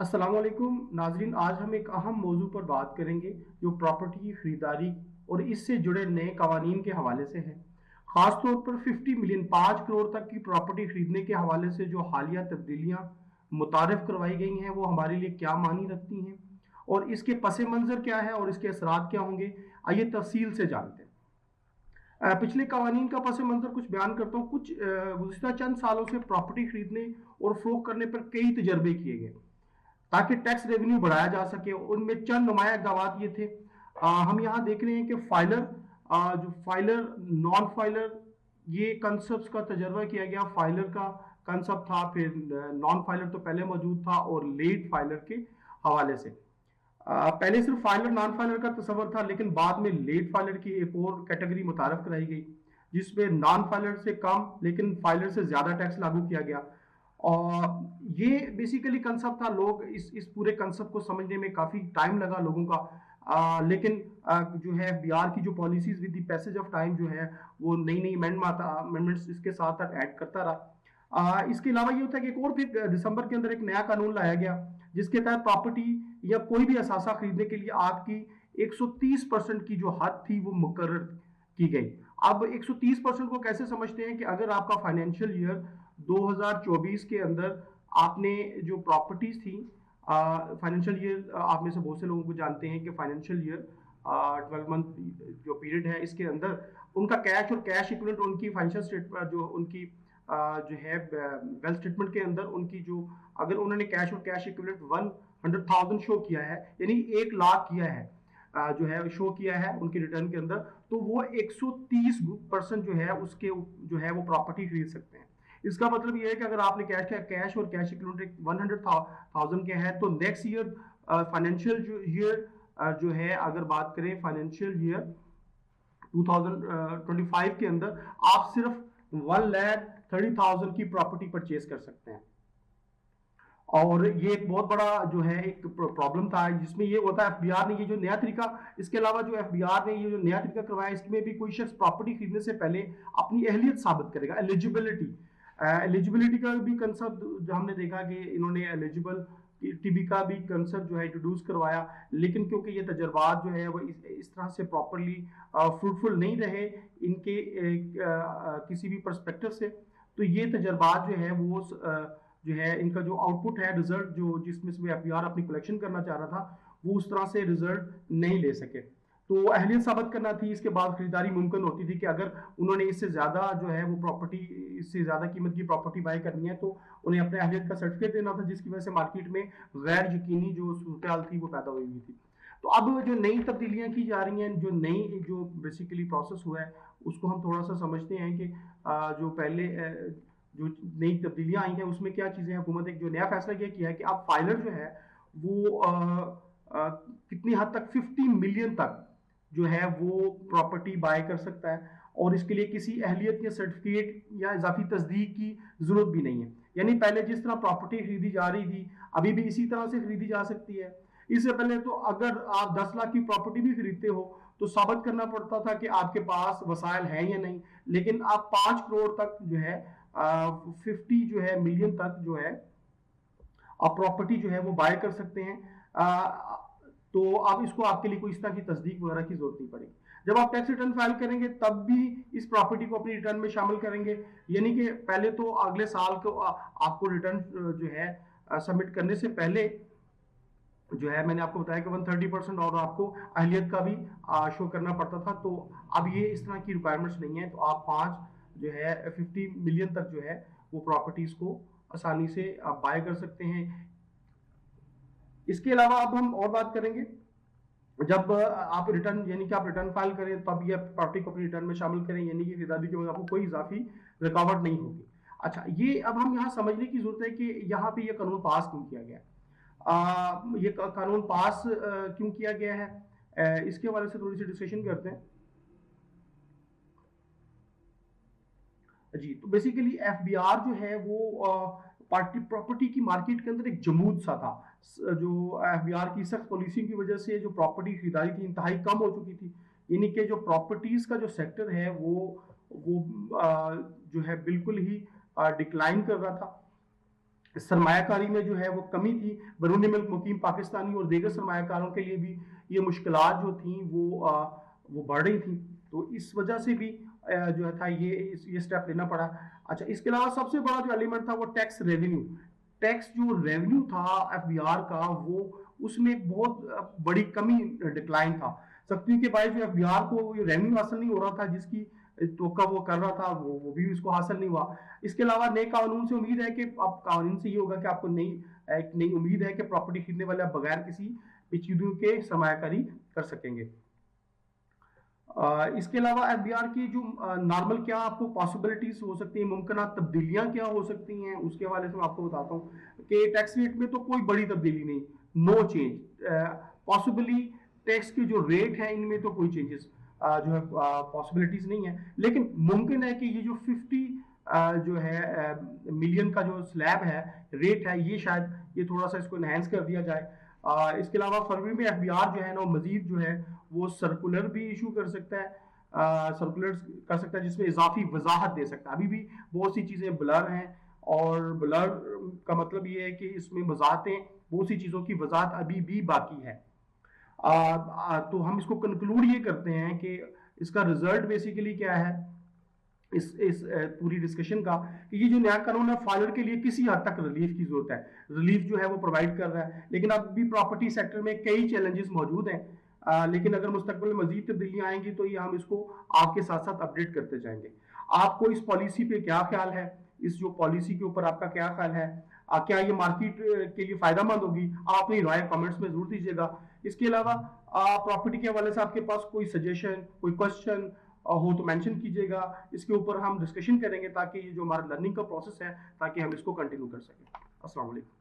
अस्सलाम वालेकुम नाजरीन, आज हम एक अहम मौजू पर बात करेंगे जो प्रॉपर्टी की खरीदारी और इससे जुड़े नए कवानीन के हवाले से है। ख़ास तौर पर 50 मिलियन 5 करोड़ तक की प्रॉपर्टी खरीदने के हवाले से जो हालिया तब्दीलियाँ मुतारफ़ करवाई गई हैं वो हमारे लिए क्या मानी रखती हैं और इसके पस मंज़र क्या है और इसके असरात क्या होंगे। आइए तफसील से जानते हैं। पिछले कवानीन का पस मंज़र कुछ बयान करता हूँ। कुछ गुज़िश्ता चंद सालों से प्रॉपर्टी खरीदने और फ़रोख्त करने पर कई तजर्बे किए गए ताकि टैक्स रेवेन्यू बढ़ाया जा सके। उनमें चंद नुमाया इक़दामात ये थे। हम यहाँ देख रहे हैं कि जो फाइलर, नॉन फाइलर, ये कंसेप्ट का तजर्बा किया गया। फाइलर का कंसेप्ट था, फिर नॉन फाइलर तो पहले मौजूद था, और लेट फाइलर के हवाले से पहले सिर्फ फाइलर नॉन फाइलर का तस्वर था, लेकिन बाद में लेट फाइलर की एक और कैटेगरी मुतारफ कराई गई जिसमें नॉन फाइलर से कम लेकिन फाइलर से ज्यादा टैक्स लागू किया गया। और ये बेसिकली कंसेप्ट था। लोग इस पूरे कंसेप्ट को समझने में काफी टाइम लगा लोगों का। लेकिन जो है बिहार की जो policies with the passage of time जो है वो नई नई अमेंडमेंट्स इसके साथ साथ ऐड करता रहा। इसके अलावा ये होता है कि एक और फिर दिसंबर के अंदर एक नया कानून लाया गया जिसके तहत प्रॉपर्टी या कोई भी असासा खरीदने के लिए आपकी 130% की जो हद थी वो मुकर्रर की गई। अब 130% को कैसे समझते हैं कि अगर आपका फाइनेंशियल ईयर 2024 के अंदर आपने जो प्रॉपर्टीज थी, फाइनेंशियल ईयर आप में से बहुत से लोगों को जानते हैं कि फाइनेंशियल ईयर 12 मंथ जो पीरियड है इसके अंदर उनका कैश और कैश इक्विवेलेंट, उनकी फाइनेंशियल स्टेटमेंट जो उनकी जो है वेल्थ स्टेटमेंट के अंदर उनकी जो, अगर उन्होंने कैश और कैश इक्विवेलेंट 100,000 शो किया है, यानी 1 लाख किया है, जो है शो किया है उनके रिटर्न के अंदर, तो वो 130% जो है उसके जो है वो प्रॉपर्टी खरीद सकते हैं। इसका मतलब ये है कि अगर आपने कैश और कैश इक्विवेलेंट 100,000 के है तो नेक्स्ट ईयर फाइनेंशियल जो ईयर जो है, अगर बात करें फाइनेंशियल ईयर 2025 के अंदर आप सिर्फ 1,30,000 की प्रॉपर्टी परचेज कर सकते हैं। और ये एक बहुत बड़ा जो है एक प्रॉब्लम था जिसमें ये होता है एफबीआर ने ये जो नया तरीका, इसके अलावा जो एफबीआर ने ये जो नया तरीका करवाया इसमें भी कोई शख्स प्रॉपर्टी खरीदने से पहले अपनी अहलियत साबित करेगा, एलिजिबिलिटी। एलिजिबिलिटी का भी कंसेप्ट जो हमने देखा कि इन्होंने एलिजिबल टीबी का भी कंसेप्ट जो है इंट्रोड्यूस करवाया, लेकिन क्योंकि ये तजर्बात जो है वो इस तरह से प्रॉपरली फ्रूटफुल नहीं रहे इनके किसी भी परस्पेक्टिव से, तो ये तजर्बात जो है वो जो है इनका जो आउटपुट है, रिजल्ट जो जिसमें से एफबीआर अपनी कलेक्शन करना चाह रहा था वो उस तरह से रिजल्ट नहीं ले सके। तो अहलियत साबित करना थी, इसके बाद खरीदारी मुमकिन होती थी कि अगर उन्होंने इससे ज्यादा जो है वो प्रॉपर्टी, इससे ज्यादा कीमत की प्रॉपर्टी बाय करनी है तो उन्हें अपने अहलियत का सर्टिफिकेट देना था, जिसकी वजह से मार्केट में गैर यकीनी जो सूरत थी वो पैदा हुई थी। तो अब जो नई तब्दीलियां की जा रही हैं, जो नई जो बेसिकली प्रोसेस हुआ है उसको हम थोड़ा सा समझते हैं कि जो पहले जो नई तब्दीलियां आई हैं उसमें क्या चीजें हैं। हुकूमत एक जो नया फैसला किया है कि अब फाइलर जो है वो कितनी हद तक 50 मिलियन तक जो है वो प्रॉपर्टी बाय कर सकता है, और इसके लिए किसी अहलियत या सर्टिफिकेट या इजाफी तस्दीक की जरूरत भी नहीं है। यानी पहले जिस तरह प्रॉपर्टी खरीदी जा रही थी अभी भी इसी तरह से खरीदी जा सकती है। इससे पहले तो अगर आप 10 लाख की प्रॉपर्टी भी खरीदते हो तो साबित करना पड़ता था कि आपके पास वसाइल है या नहीं, लेकिन आप 5 करोड़ तक जो है 50 जो है मिलियन तक जो है आप प्रॉपर्टी जो है वो बाय कर सकते हैं। तो अब इसको आपके लिए कोई इस तरह की तस्दीक वगैरह की जरूरत नहीं पड़ेगी। जब आप टैक्स रिटर्न फाइल करेंगे तब भी इस प्रॉपर्टी को अपनी रिटर्न में शामिल करेंगे, यानी कि पहले तो अगले साल को आपको रिटर्न जो है सबमिट करने से पहले जो है मैंने आपको बताया कि 130% और आपको अहलियत का भी शो करना पड़ता था। तो अब ये इस तरह की रिक्वायरमेंट्स नहीं है, तो आप 5 जो है 50 मिलियन तक जो है वो प्रॉपर्टीज को आसानी से आप बाय कर सकते हैं। इसके अलावा अब हम और बात करेंगे, जब आप रिटर्न यानी कि आप रिटर्न फाइल करें तब ये प्रॉपर्टी को अपनी रिटर्न में शामिल करें, यानी कि खरीदारी के वक्त आपको कोई इजाफी रुकावट नहीं होगी। अच्छा, ये अब हम यहाँ समझने की जरूरत है कि यहाँ पे ये कानून पास क्यों किया गया। ये कानून पास क्यों किया गया है, इसके हवाले से थोड़ी सी डिस्कशन करते हैं। जी, तो बेसिकली एफबीआर जो है वो पार्टी प्रॉपर्टी की मार्केट के अंदर एक जमूद सा था। जो एफबीआर की सख्त पॉलिसी की वजह से जो प्रॉपर्टी खरीदारी थी इंतहाई कम हो चुकी थी, यानी कि जो प्रॉपर्टीज का जो सेक्टर है वो जो है बिल्कुल ही डिक्लाइन कर रहा था। सरमायाकारी में जो है वो कमी थी। बैरून मुल्क मुकीम पाकिस्तानी और दीगर सरमायाकारों के लिए भी ये मुश्किलात जो थी वो बढ़ रही थी। तो इस वजह से भी जो है था ये स्टेप लेना पड़ा। अच्छा, इसके अलावा सबसे बड़ा जो एलिमेंट था वो टैक्स रेवेन्यू। टैक्स जो रेवेन्यू था एफबीआर का, वो उसमें बहुत बड़ी कमी, डिक्लाइन था। सख्ती के बाद जो एफबीआर को रेवेन्यू हासिल नहीं हो रहा था, जिसकी तो वो कर रहा था, वो भी उसको हासिल नहीं हुआ। इसके अलावा नए कानून से उम्मीद है कि अब कानून से ये होगा कि आपको एक नई उम्मीद है कि प्रॉपर्टी खरीदने वाले बगैर किसी पेचीदगी के सरमायाकारी कर सकेंगे। इसके अलावा एफबीआर की जो नॉर्मल क्या आपको पॉसिबिलिटीज हो सकती हैं, मुमकिन तब्दीलियां क्या हो सकती हैं, उसके हवाले से मैं आपको बताता हूँ कि टैक्स रेट में तो कोई बड़ी तब्दीली नहीं, नो चेंज। पॉसिबली टैक्स के जो रेट है इनमें तो कोई चेंजेस जो है पॉसिबिलिटीज नहीं है। लेकिन मुमकिन है कि ये जो 50 जो है मिलियन का जो स्लैब है, रेट है, ये शायद ये थोड़ा सा इसको इनहेंस कर दिया जाए। इसके अलावा फरवरी में एफबीआर जो है ना, मजीद जो है वो सर्कुलर भी इशू कर सकता है, सर्कुलर कर सकता है जिसमें इजाफी वजाहत दे सकता है। अभी भी बहुत सी चीज़ें ब्लर हैं, और ब्लर का मतलब ये है कि इसमें वजाहतें, बहुत सी चीज़ों की वजाहत अभी भी बाकी है। तो हम इसको कंक्लूड ये करते हैं कि इसका रिजल्ट बेसिकली क्या है इस पूरी डिस्कशन का, कि ये जो नया कानून है फाइलर के लिए किसी हद तक रिलीफ की जरूरत है। रिलीफ जो है वो प्रोवाइड कर रहा है, लेकिन अब भी प्रॉपर्टी सेक्टर में कई चैलेंजेस मौजूद हैं। लेकिन अगर मुस्तकबिल में मजीद तब्दीलियां आएंगी तो ये हम इसको आपके साथ साथ अपडेट करते जाएंगे। आपको इस पॉलिसी पे क्या ख्याल है, इस जो पॉलिसी के ऊपर आपका क्या ख्याल है, क्या ये मार्केट के लिए फायदा मंद होगी? आप अपनी राय कमेंट्स में जरूर दीजिएगा। इसके अलावा प्रॉपर्टी के हवाले से आपके पास कोई सजेशन, कोई क्वेश्चन हो तो मेंशन कीजिएगा। इसके ऊपर हम डिस्कशन करेंगे ताकि ये जो हमारा लर्निंग का प्रोसेस है, ताकि हम इसको कंटिन्यू कर सकें। अस्सलाम वालेकुम।